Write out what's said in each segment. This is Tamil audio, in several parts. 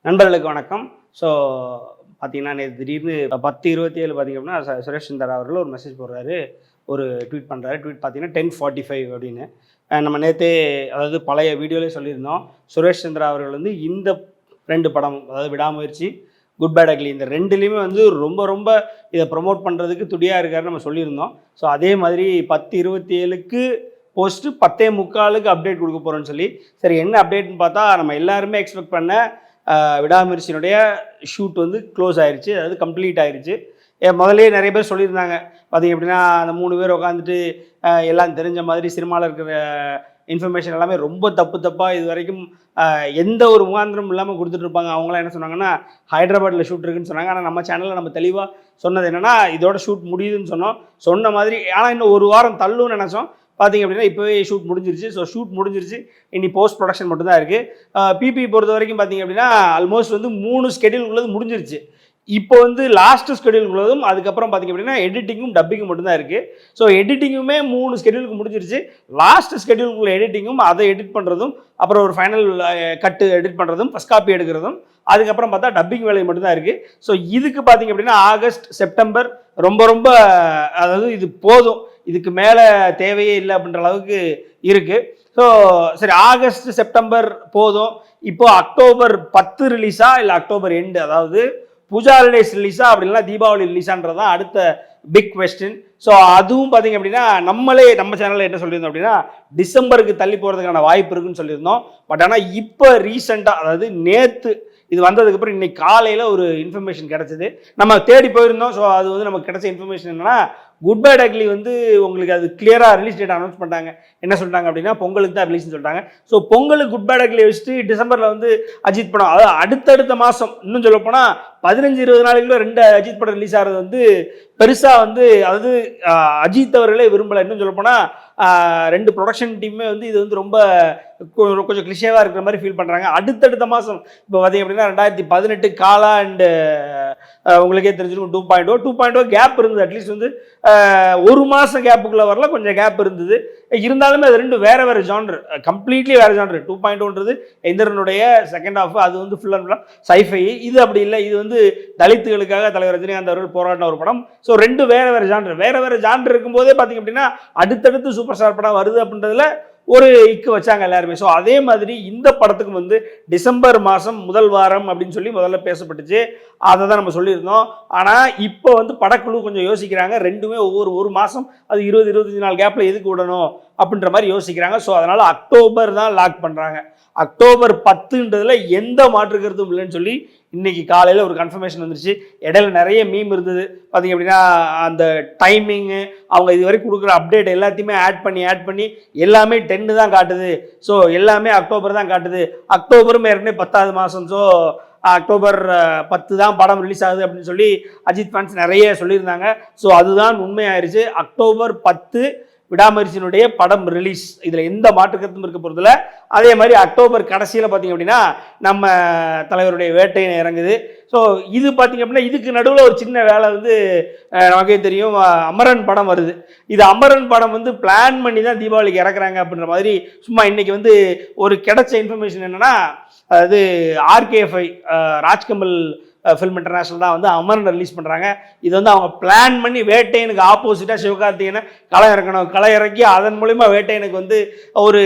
நண்பர்களுக்கு வணக்கம். ஸோ பார்த்தீங்கன்னா, நேற்று திடீர்னு 10:27 பார்த்தீங்க அப்படின்னா, சுரேஷ் சந்திரா அவர்கள் ஒரு மெசேஜ் போடுறாரு. ஒரு ட்வீட் பண்ணுறாரு. ட்வீட் பார்த்தீங்கன்னா 10:45 அப்படின்னு. நம்ம நேற்றே அதாவது பழைய வீடியோலேயே சொல்லியிருந்தோம். சுரேஷ் சந்திரா அவர்கள் வந்து இந்த 2 படம், அதாவது விடாமுயற்சி, குட் பேட் அக்லி, இந்த 2லேயுமே வந்து ரொம்ப ரொம்ப இதை ப்ரொமோட் பண்ணுறதுக்கு துடியாக இருக்காருன்னு நம்ம சொல்லியிருந்தோம். ஸோ அதே மாதிரி 10:27க்கு போஸ்ட்டு 10:45க்கு அப்டேட் கொடுக்க போகிறோன்னு சொல்லி, சரி என்ன அப்டேட்னு பார்த்தா, நம்ம எல்லாருமே எக்ஸ்பெக்ட் பண்ண விடாமுயற்சியினுடைய ஷூட் வந்து க்ளோஸ் ஆயிடுச்சு, அதாவது கம்ப்ளீட் ஆயிடுச்சு. முதல்லே நிறைய பேர் சொல்லியிருந்தாங்க. பார்த்திங்க அப்படின்னா, அந்த 3 பேர் உட்காந்துட்டு எல்லாம் தெரிஞ்ச மாதிரி சினிமாவில் இருக்கிற இன்ஃபர்மேஷன் எல்லாமே ரொம்ப தப்பாக இது வரைக்கும் எந்த ஒரு முகாந்திரம் இல்லாமல் கொடுத்துட்ருப்பாங்க. அவங்களாம் என்ன சொன்னாங்கன்னா, ஹைதராபாத்தில் ஷூட் இருக்குன்னு சொன்னாங்க. ஆனால் நம்ம சேனலில் நம்ம தெளிவாக சொன்னது என்னென்னா, இதோட ஷூட் முடியுதுன்னு சொன்ன மாதிரி. ஆனால் இன்னும் ஒரு வாரம் தள்ளுன்னு நினச்சோம். பார்த்திங்க அப்படின்னா இப்போவே ஷூட் முடிஞ்சிருச்சு. ஸோ ஷூட் முடிஞ்சிருச்சு, இனி போஸ்ட் ப்ரொடக்ஷன் மட்டும்தான் இருக்குது. பிபி பொறுத்த வரைக்கும் பார்த்திங்க அப்படின்னா ஆல்மோஸ்ட் வந்து 3 ஸ்கெடியூல்குள்ளது முடிஞ்சிருச்சு. இப்போ வந்து லாஸ்ட்டு ஸ்கெடியூல்குள்ளதும் அதுக்கப்புறம் பார்த்திங்க அப்படின்னா எடிட்டிங்கும் டப்பிங்கும் மட்டும்தான் இருக்குது. ஸோ எடிட்டிங்குமே 3 ஸ்கெடியூலுக்கு முடிஞ்சிருச்சு. லாஸ்ட் ஸ்கெடியூலுக்குள்ள எடிட்டிங்கும், அதை எடிட் பண்ணுறதும், அப்புறம் ஒரு ஃபைனல் கட்டு எடிட் பண்ணுறதும், ஃபஸ்ட் காப்பி எடுக்கிறதும், அதுக்கப்புறம் பார்த்தா டப்பிங் வேலை மட்டும்தான் இருக்குது. ஸோ இதுக்கு பார்த்திங்க அப்படின்னா ஆகஸ்ட், செப்டம்பர் ரொம்ப அதாவது இது போதும், இதுக்கு மேலே தேவையே இல்லை அப்படின்ற அளவுக்கு இருக்குது. ஸோ சரி, ஆகஸ்ட் செப்டம்பர் போதும். இப்போ அக்டோபர் 10 ரிலீஸா இல்லை அக்டோபர் எண்டு, அதாவது பூஜா ஹாலிடேஸ் ரிலீஸா அப்படி இல்லைனா தீபாவளி ரிலீஸான்றது தான் அடுத்த பிக் கொஸ்டின். ஸோ அதுவும் பார்த்திங்க அப்படின்னா நம்ம சேனலில் என்ன சொல்லியிருந்தோம் அப்படின்னா, டிசம்பருக்கு தள்ளி போகிறதுக்கான வாய்ப்பு இருக்குன்னு சொல்லியிருந்தோம். பட் ஆனால் இப்போ ரீசெண்டாக, அதாவது நேற்று இது வந்ததுக்கப்புறம் இன்னைக்கு காலையில் ஒரு இன்ஃபர்மேஷன் கிடச்சிது. நம்ம தேடி போயிருந்தோம். ஸோ அது வந்து நமக்கு கிடைச்ச இன்ஃபர்மேஷன் என்னன்னா, குட் பேட் அக்லி வந்து உங்களுக்கு அது கிளியராக ரிலீஸ் டேட் அனௌன்ஸ் பண்ணிட்டாங்க. என்ன சொல்லிட்டாங்க அப்படின்னா, பொங்கலுக்கு தான் ரிலீஸ்னு சொல்லிட்டாங்க. ஸோ பொங்கலுக்கு குட் பேட் அக்லி வச்சுட்டு டிசம்பரில் வந்து அஜித் படம், அதாவது அடுத்தடுத்த மாதம், இன்னும் சொல்லப்போனால் 15-20 நாளைக்குள்ள 2 அஜித் படம் ரிலீஸ் ஆகிறது வந்து பெருசாக வந்து, அதாவது அஜித் அவர்களே விரும்பலை. இன்னும் சொல்லப்போனால் 2 ப்ரொடக்ஷன் டீமே வந்து இது வந்து ரொம்ப கொஞ்சம் கிளிஷேவாக இருக்கிற மாதிரி ஃபீல் பண்ணுறாங்க. அடுத்தடுத்த மாதம் இப்போ பார்த்திங்க அப்படின்னா 2018 காலா அண்டு உங்களுக்கே தெரிஞ்சிருக்கும் 2.0 கேப் இருந்தது. அட்லீஸ்ட் வந்து 1 மாதம் கேப்புக்குள்ளே வரல, கொஞ்சம் கேப் இருந்தது. இருந்தாலுமே அது 2 வேறு ஜான்ரு, கம்ப்ளீட்லி வேறு ஜான்ரு. 2.0ன்றது எந்திரனுடைய செகண்ட் ஹாஃப், அது வந்து ஃபுல் அண்ட் ஃபுல்லாக சைஃபை. இது அப்படி இல்லை, இது வந்து தலித்துகளுக்காக தலைவர் ரஜினிகாந்த் அவர்கள் போராடின ஒரு படம். ஸோ 2 வேறு ஜான்ரு இருக்கும்போதே பார்த்திங்க அப்படின்னா அடுத்தடுத்து சூப்பர் ஸ்டார் படம் வருது அப்படின்றதுல ஒரு இக்கு வச்சாங்க எல்லாருமே. ஸோ அதே மாதிரி இந்த படத்துக்கு வந்து டிசம்பர் மாதம் முதல் வாரம் அப்படின்னு சொல்லி முதல்ல பேசப்பட்டுச்சு. அதை தான் நம்ம சொல்லியிருந்தோம். ஆனால் இப்போ வந்து படக்குழு கொஞ்சம் யோசிக்கிறாங்க. 2மே ஒரு மாதம், அது 20-25 நாள் கேப்பில் எதுக்கு விடணும் அப்படின்ற மாதிரி யோசிக்கிறாங்க. ஸோ அதனால் அக்டோபர் தான் லாக் பண்ணுறாங்க. அக்டோபர் 10ன்றதுல எந்த மாற்று கருத்தும் இல்லைன்னு சொல்லி இன்னைக்கு காலையில் ஒரு கன்ஃபர்மேஷன் வந்துருச்சு. இடையில நிறைய மீம் இருந்தது. பார்த்திங்க அப்படின்னா அந்த டைமிங்கு, அவங்க இது வரைக்கும் கொடுக்குற அப்டேட் எல்லாத்தையுமே ஆட் பண்ணி எல்லாமே 10 தான் காட்டுது. ஸோ எல்லாமே அக்டோபர் தான் காட்டுது. அக்டோபரும் ஏற்கனவே 10வது மாதம். ஸோ அக்டோபர் 10 தான் படம் ரிலீஸ் ஆகுது அப்படின்னு சொல்லி அஜித் ஃபேன்ஸ் நிறைய சொல்லியிருந்தாங்க. ஸோ அதுதான் உண்மையாயிருச்சு. அக்டோபர் 10 விடாமுயற்சியினுடைய படம் ரிலீஸ். இதில் எந்த மாற்று கருத்தும் இருக்க போகிறதில்ல. அதே மாதிரி அக்டோபர் கடைசியில் பார்த்திங்க அப்படின்னா நம்ம தலைவருடைய வேட்டையை இறங்குது. ஸோ இது பார்த்திங்க அப்படின்னா இதுக்கு நடுவில் ஒரு சின்ன வேலை வந்து நமக்கே தெரியும், அமரன் படம் வருது. இது அமரன் படம் வந்து பிளான் பண்ணி தான் தீபாவளிக்கு இறக்குறாங்க அப்படின்ற மாதிரி சும்மா இன்றைக்கி வந்து ஒரு கிடைச்ச இன்ஃபர்மேஷன் என்னென்னா, அதாவது RK5 ராஜ்கமல் ஃபில்ம் இன்டர்நேஷனல் தான் வந்து அமரன் ரிலீஸ் பண்ணுறாங்க. இது வந்து அவங்க பிளான் பண்ணி வேட்டையனுக்கு ஆப்போசிட்டாக சிவகார்த்திகேயனை களை இறக்கி அதன் மூலிமா வேட்டையனுக்கு வந்து ஒரு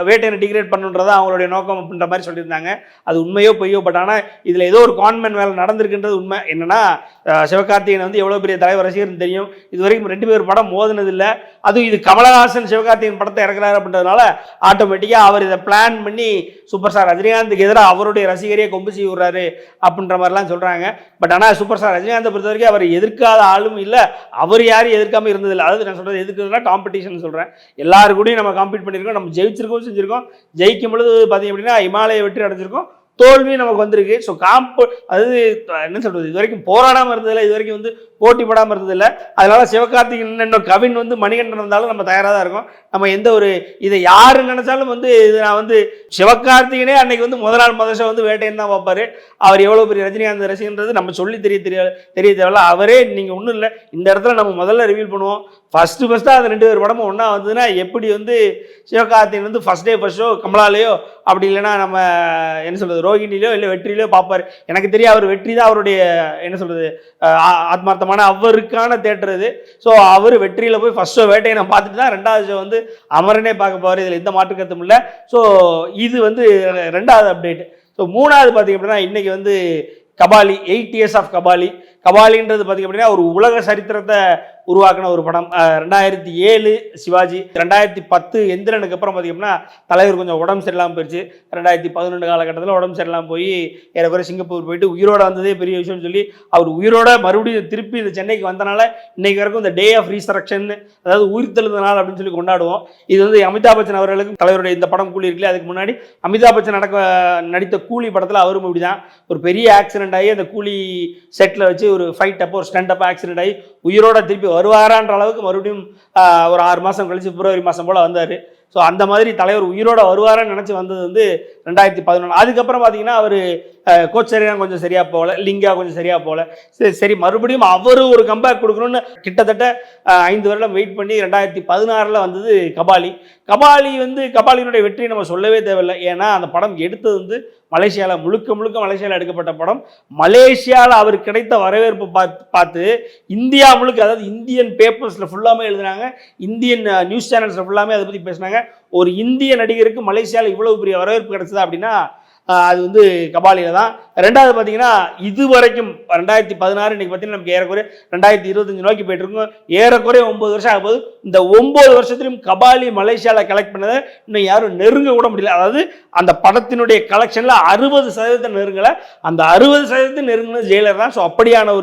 வேட்டையனை டிகிரேட் பண்ணுன்றதான் அவங்களுடைய நோக்கம் அப்படின்ற மாதிரி சொல்லியிருந்தாங்க. அது உண்மையோ பொய்யோ, பட் ஆனால் இதில் ஏதோ ஒரு கான்மென்ட் வேலை நடந்திருக்குன்றது உண்மை. என்னென்னா, சிவகார்த்திகேயன் வந்து எவ்வளோ பெரிய தலைவர் ரசிகர்னு தெரியும். இது வரைக்கும் 2 பேர் படம் மோதினதில்லை. அதுவும் இது கமலஹாசன் சிவகார்த்திகேயன் படத்தை இறக்குறாரு அப்படின்றதுனால ஆட்டோமேட்டிக்காக அவர் இதை பிளான் பண்ணி சூப்பர் ஸ்டார் ரஜினிகாந்துக்கு எதிராக அவருடைய ரசிகரையே கொம்பு செய்ய விடுறாரு அப்படின்ற மாதிரிலாம் சொல்கிறாங்க. பட் ஆனால் சூப்பர் ஸ்டார் ரஜினிகாந்தை பொறுத்த வரைக்கும் அவர் எதிர்க்காத ஆளும் இல்லை, அவர் யாரும் எதிர்க்காமல் இருந்ததில்லை. அதாவது நான் சொல்கிறது எதுக்குன்னா காம்படிஷன் சொல்கிறேன். எல்லாரு கூடயும் நம்ம காம்பீட் பண்ணியிருக்கோம், நம்ம ஜெயிச்சிருக்கோம், செஞ்சுருக்கோம். ஜெயிக்கும் பொழுது பார்த்திங்க அப்படின்னா இமாலய வெற்றி அடைஞ்சிருக்கோம், தோல்வி நமக்கு வந்திருக்கு. ஸோ அதாவது என்ன சொல்கிறது, இது வரைக்கும் போராடாமல் இருந்ததில்லை, இது வரைக்கும் வந்து போட்டி போடாமல் இருந்ததில்லை. அதனால சிவகார்த்திகேயன் இன்னும் கவின் வந்து மணிகண்டன் இருந்தாலும் நம்ம தயாராக தான் இருக்கோம். நம்ம எந்த ஒரு இதை யார் நினைச்சாலும் வந்து இது நான் வந்து சிவகார்த்திகேயனே அன்னைக்கு வந்து முதல் வந்து வேட்டையன் தான் பார்ப்பாரு. அவர் எவ்வளோ பெரிய ரஜினிகாந்த் ரசிகன்றது நம்ம சொல்லி தெரிய தேவையில்ல. அவரே நீங்கள் ஒன்றும் இல்லை, இந்த இடத்துல நம்ம முதல்ல ரிவீல் பண்ணுவோம். ஃபஸ்ட்டாக அந்த 2 பேர் படமும் ஒன்றா வந்ததுன்னா எப்படி வந்து சிவகார்த்திகேயன் வந்து ஃபஸ்ட் டே ஃபஸ்ட் ஷோ கமலாலேயோ அப்படி இல்லைன்னா நம்ம என்ன சொல்கிறது ரோகிணிலையோ இல்லை வெற்றிலையோ பார்ப்பார். எனக்கு தெரியும் அவர் வெற்றி தான் அவருடைய என்ன சொல்கிறது ஆத்மார்த்தமான அவருக்கான தேட்டர் இது. ஸோ அவர் வெற்றியில் போய் ஃபஸ்ட் ஷோ வேட்டையை பார்த்துட்டு தான் 2வது ஷோ வந்து அமரனே பார்க்க போவார். இதில் எந்த மாற்று கருத்தும் இல்லை. ஸோ இது வந்து 2வது அப்டேட். ஸோ 3வது பார்த்திங்க அப்படின்னா இன்றைக்கி வந்து கபாலி 8 years ஆஃப் கபாலின்றது பார்த்திங்க அப்படின்னா ஒரு உலக சரித்திரத்தை உருவாக்கின ஒரு படம். 2007 சிவாஜி, 2010 எந்திரனுக்கு அப்புறம் பார்த்திங்கன்னா தலைவர் கொஞ்சம் உடம்பு சரியில்லாமல் போயிடுச்சு. 2011 காலகட்டத்தில் உடம்பு சரியில்லாமல் போய் ஏறக்குறைய சிங்கப்பூர் போயிட்டு உயிரோட வந்ததே பெரிய விஷயம்னு சொல்லி அவர் உயிரோட மறுபடியும் திருப்பி இந்த சென்னைக்கு வந்தனால இன்றைக்கு வரைக்கும் இந்த டே ஆஃப் ரீசரக்ஷன், அதாவது உயிர்த்தெழுந்த நாள் அப்படின்னு சொல்லி கொண்டாடுவோம். இது வந்து அமிதாப் பச்சன் அவர்களுக்கு தலைவருடைய இந்த படம் கூலி இருக்குல்ல, அதுக்கு முன்னாடி அமிதாப் பச்சன் நடித்த கூலி படத்தில் அவரும் இப்படி தான் ஒரு பெரிய ஆக்சிடென்ட் ஆகி அந்த கூலி செட்டில் வச்சு ஒரு ஃபைட் அப்போ ஒரு ஸ்டண்ட் அப்போ ஆக்சிடென்ட் ஆகி உயிரோட திருப்பி வருவாரான்ற அளவுக்கு மறுபடியும் ஒரு 6 மாதம் கழிச்சு பிப்ரவரி மாதம் போல் வந்தார். ஸோ அந்த மாதிரி தலைவர் உயிரோட வருவாரான்னு நினச்சி வந்தது வந்து 2011. அதுக்கப்புறம் பார்த்தீங்கன்னா அவர் கோச்சரியா கொஞ்சம் சரியாக போகல, லிங்கா கொஞ்சம் சரியாக போகல. சரி மறுபடியும் அவர் ஒரு கம்பேக் கொடுக்கணும்னு கிட்டத்தட்ட 5 வருடம் வெயிட் பண்ணி 2016 வந்தது கபாலி வந்து கபாலியினுடைய வெற்றியை நம்ம சொல்லவே தேவையில்லை. ஏன்னா அந்த படம் எடுத்தது வந்து மலேசியாவில் முழுக்க மலேசியாவில் எடுக்கப்பட்ட படம். மலேசியாவில் அவர் கிடைத்த வரவேற்பு பார்த்து இந்தியா முழுக்க, அதாவது இந்தியன் பேப்பர்ஸில் ஃபுல்லாமே எழுதுனாங்க, இந்தியன் நியூஸ் சேனல்ஸில் ஃபுல்லாமே அதை பற்றி பேசினாங்க. ஒரு இந்திய நடிகருக்கு மலேசியாவில் இவ்வளவு பெரிய வரவேற்பு கிடைச்சதா அப்படின்னா அது வந்து கபாலியில் தான். 2வது பார்த்தீங்கன்னா இது வரைக்கும் 2016 இன்றைக்கி பார்த்தீங்கன்னா நமக்கு ஏறக்குறைய 2025 நோக்கி போயிட்டு இருக்கோம். ஏறக்குறைய 9 வருஷம் ஆகும்போது இந்த 9 வருஷத்துலையும் கபாலி மலேசியாவில் கலெக்ட் பண்ணதை இன்னும் யாரும் நெருங்க கூட முடியல. அதாவது அந்த படத்தினுடைய கலெக்ஷனில் 60% நெருங்கலை, அந்த 60% நெருங்கினது ஜெயிலர் தான். ஸோ அப்படியான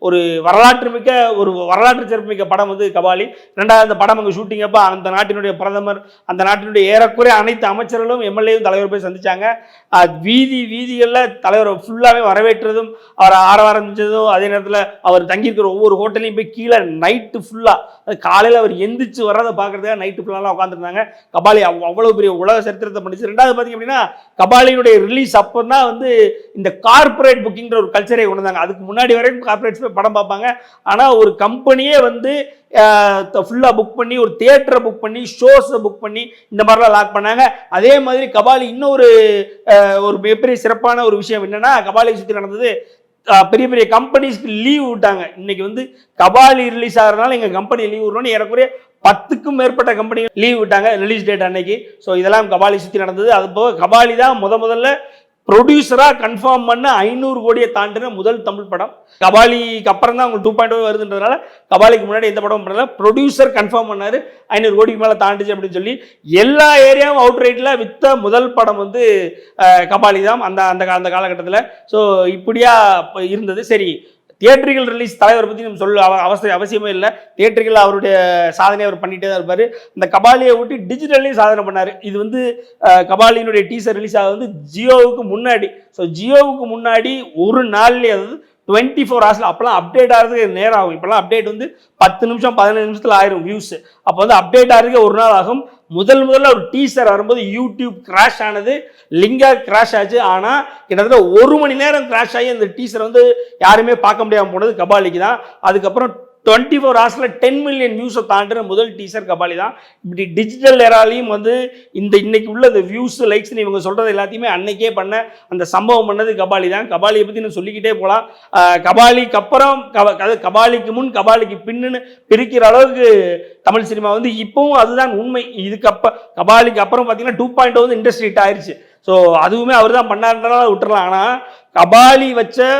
ஒரு வரலாற்று சிறப்புமிக்க படம் வந்து கபாலி. 2வது அந்த படம் அங்கே ஷூட்டிங் அப்போ அந்த நாட்டினுடைய பிரதமர், அந்த நாட்டினுடைய ஏறக்குறைய அனைத்து அமைச்சர்களும் எம்எல்ஏவும் தலைவர் போய் சந்திச்சாங்க. வீதிகளில் தலைவரை ஃபுல்லாகவே வரவேற்றதும் அவரை ஆரவாரம்பிச்சதும், அதே நேரத்தில் அவர் தங்கியிருக்கிற ஒவ்வொரு ஹோட்டலையும் போய் கீழே நைட்டு ஃபுல்லாக காலையில் அவர் எந்திரிச்சு வர்றதை பார்க்குறதுக்காக நைட்டு ஃபுல்லாலாம் உட்காந்துருந்தாங்க. கபாலி அவ்வளோ பெரிய உலக சரித்திரத்தை பண்ணிச்சு. 2வது பார்த்திங்க அப்படின்னா கபாலியினுடைய ரிலீஸ் அப்போ தான் வந்து இந்த கார்பரேட் புக்கிங்கிற ஒரு கல்ச்சரை கொண்டு வந்தாங்க. அதுக்கு முன்னாடி வரைக்கும் கார்பரேட்ஸ் போய் படம் பார்ப்பாங்க. ஆனால் ஒரு கம்பெனியே வந்து ஃபுல்லாக புக் பண்ணி ஒரு தியேட்டரை புக் பண்ணி ஷோஸை புக் பண்ணி இந்த மாதிரிலாம் லாக் பண்ணாங்க. அதே மாதிரி கபாலி இன்னொரு மிகப்பெரிய சிறப்பான ஒரு விஷயம் என்னன்னா, கபாலியை சுற்றி நடந்தது பெரிய பெரிய கம்பெனிஸ்க்கு லீவ் விட்டாங்க. இன்னைக்கு வந்து கபாலி ரிலீஸ் ஆகிறதுனால எங்கள் கம்பெனி லீவ் விடணும்னு ஏறக்குறைய 10க்கும் மேற்பட்ட கம்பெனி லீவ் விட்டாங்க ரிலீஸ் டேட் அன்னைக்கு. ஸோ இதெல்லாம் கபாலி சுற்றி நடந்தது. அது போக கபாலி தான் முதல்ல ப்ரொடியூசராக கன்ஃபார்ம் பண்ண 500 கோடியை தாண்டின முதல் தமிழ் படம். கபாலிக்கு அப்புறம் தான் அவங்க 2.0 வருதுன்றதுனால கபாலிக்கு முன்னாடி எந்த படமும் பண்ணல. ப்ரொடியூசர் கன்ஃபார்ம் பண்ணார் 500 கோடிக்கு மேலே தாண்டிச்சு அப்படின்னு சொல்லி எல்லா ஏரியாவும் அவுட் ரைட்டில் வித்த முதல் படம் வந்து கபாலி தான் அந்த காலகட்டத்தில். ஸோ இப்படியா இருந்தது. சரி, தியேட்டர்கள் ரிலீஸ் தலைவரை பற்றி நம்ம சொல்ல அவசியமே இல்லை. தியேட்டர்கள் அவருடைய சாதனை அவர் பண்ணிகிட்டே தான் இருப்பார். இந்த கபாலியை விட்டு டிஜிட்டல்லையும் சாதனை பண்ணார். இது வந்து கபாலியினுடைய டீசர் ரிலீஸ் ஆகுது வந்து ஜியோவுக்கு முன்னாடி. ஸோ ஜியோவுக்கு முன்னாடி ஒரு நாள்லேயே, அதாவது 24 hours அப்போலாம் அப்டேட் ஆகிறதுக்கு நேரம் ஆகும். இப்போலாம் அப்டேட் வந்து 10 நிமிஷம் 15 நிமிஷத்தில் ஆயிரும் வியூஸ். அப்போ வந்து அப்டேட் ஆகிறதுக்கு ஒரு நாள் ஆகும். முதல்ல ஒரு டீசர் வரும்போது யூடியூப் கிராஷ் ஆனது, லிங்கா கிராஷ் ஆச்சு. ஆனால் கிட்டத்தட்ட 1 மணி நேரம் கிராஷ் ஆகி அந்த டீசர் வந்து யாருமே பார்க்க முடியாமல் போனது கபாலிக்கு தான். அதுக்கப்புறம் 24 hours 10 மில்லியன் வியூஸை தாண்டின முதல் டீசர் கபாலி தான். இப்படி டிஜிட்டல் ஏராலையும் வந்து இன்னைக்கு உள்ள இந்த வியூஸ் லைக்ஸ்ன்னு இவங்க சொல்கிறது எல்லாத்தையுமே அன்னைக்கே பண்ண அந்த சம்பவம் பண்ணது கபாலி தான். கபாலியை பற்றி நான் சொல்லிக்கிட்டே போகலாம். கபாலிக்கு அப்புறம் கபாலிக்கு முன் கபாலிக்கு பின்னுன்னு பிரிக்கிற அளவுக்கு தமிழ் சினிமா வந்து இப்போவும் அதுதான் உண்மை. கபாலிக்கு அப்புறம் பார்த்தீங்கன்னா 2.0 வந்து இண்டஸ்ட்ரி ஹிட் ஆயிடுச்சு. ஸோ அதுவுமே அவர் தான் பண்ணாருன்றனால விட்டுறலாம். ஆனால் கபாலி வச்ச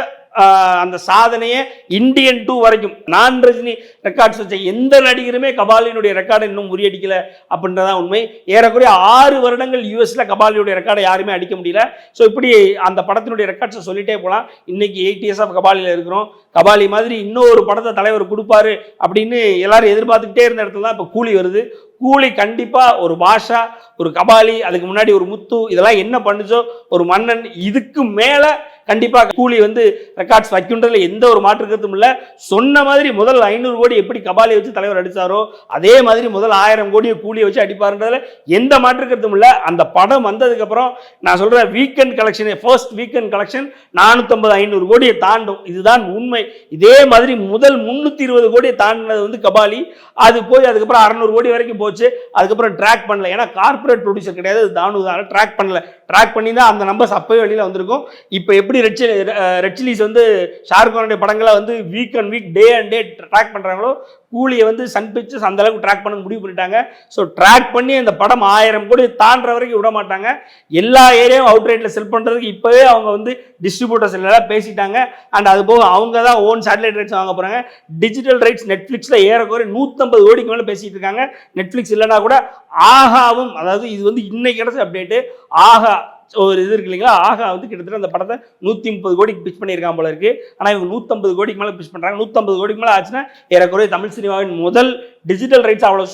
அந்த சாதனையை இந்தியன் 2 வரைக்கும் நான் ரஜினி ரெக்கார்ட்ஸ் வச்ச எந்த நடிகருமே கபாலியினுடைய ரெக்கார்டை இன்னும் முறியடிக்கல அப்படின்றதான் உண்மை. ஏறக்குறைய 6 வருடங்கள் யூஎஸ்ல கபாலியுடைய ரெக்கார்டை யாருமே அடிக்க முடியல. ஸோ இப்படி அந்த படத்தினுடைய ரெக்கார்ட்ஸை சொல்லிட்டே போகலாம். இன்னைக்கு 8 years ஆஃப் கபாலியில் இருக்கிறோம். கபாலி மாதிரி இன்னொரு படத்தை தலைவர் கொடுப்பாரு அப்படின்னு எல்லாரும் எதிர்பார்த்துக்கிட்டே இருந்த இடத்துல தான் இப்போ கூலி வருது. கூலி கண்டிப்பாக ஒரு பாஷா, ஒரு கபாலி, அதுக்கு முன்னாடி ஒரு முத்து, இதெல்லாம் என்ன பண்ணுச்சோ ஒரு மன்னன், இதுக்கு மேலே கண்டிப்பாக கூலி வந்து ரெக்கார்ட்ஸ் வைக்கின்றதுல எந்த ஒரு மாற்று கருத்தும் இல்லை. சொன்ன மாதிரி முதல் 500 கோடி எப்படி கபாலியை வச்சு தலைவர் அடித்தாரோ அதே மாதிரி முதல் 1000 கோடியை கூலியை வச்சு அடிப்பாருன்றதுல எந்த மாற்று கருத்தும் இல்லை. அந்த படம் வந்ததுக்கப்புறம் நான் சொல்கிறேன், weekend collection, first weekend collection 450-500 கோடியை தாண்டும். இதுதான் உண்மை. இதே மாதிரி முதல் 320 கோடியை தாண்டினது வந்து கபாலி. அது போய் அதுக்கப்புறம் 600 கோடி வரைக்கும் போச்சு. அதுக்கப்புறம் ட்ராக் பண்ணல, ஏன்னா கார்பரேட் ப்ரொடியூசர் கிடையாது, தானு தான், ட்ராக் பண்ணல. ட்ராக் பண்ணி தான் அந்த நம்பர்ஸ் அப்பவே வெளியில் வந்திருக்கும். இப்போ எப்படி ரெட் சில்லிஸ் வந்து ஷாருக்கானுடைய படங்களை வந்து week and week, day and day track பண்ணுறாங்களோ, கூலியை வந்து சன் பிக்சர்ஸ் அந்த அளவுக்கு ட்ராக் பண்ண முடிவு பண்ணிட்டாங்க. ஸோ ட்ராக் பண்ணி அந்த படம் 1000 கோடி தாண்டுற வரைக்கும் விட மாட்டாங்க. எல்லா ஏரியாவும் அவுட் ரேட்டில் செல் பண்ணுறதுக்கு இப்போவே அவங்க வந்து டிஸ்ட்ரிபியூட்டர்ஸ் எல்லாம் பேசிட்டாங்க. அண்ட் அது போக அவங்க தான் ஓன் சேட்டலைட் ரைட்ஸ் வாங்க போகிறாங்க. டிஜிட்டல் ரைட்ஸ் நெட்ஃப்ளிக்ஸில் ஏறக்குறைய 150 கோடிக்கு மேலே பேசிட்டு இருக்காங்க. நெட்ஃப்ளிக்ஸ் இல்லைனா கூட ஆகாவும், அதாவது இது வந்து இன்னைக்கு கிடைச்ச அப்டேட்டு, ஆகா ஒரு இது இருக்கு இல்லைங்களா, ஆகா வந்து கிட்டத்தட்ட அந்த படத்தை 130 கோடிக்கு பிச் பண்ணியிருக்காங்க போல இருக்கு. ஆனால் இவங்க 150 கோடிக்கு மேலே பிச் பண்ணுறாங்க. 150 கோடிக்கு மேலே ஆச்சுன்னா ஏறக்குறைய தமிழ் சினிமாவின் முதல் டிஜிட்டல் ரைட்ஸ் அவ்வளோ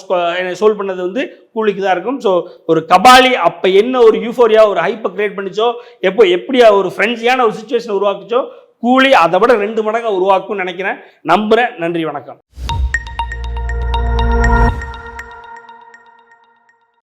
சோல்வ் பண்ணது வந்து கூலிக்கு தான் இருக்கும். ஸோ ஒரு கபாலி அப்போ என்ன ஒரு யூஃபோரியா, ஒரு ஹைப்பை கிரியேட் பண்ணிச்சோ, எப்படி ஒரு ஃப்ரெண்ட்ஸியான ஒரு சுச்சுவேஷன் உருவாக்குச்சோ, கூலி அதை விட 2 மடங்கு உருவாக்கும்னு நினைக்கிறேன், நம்புகிறேன். நன்றி, வணக்கம்.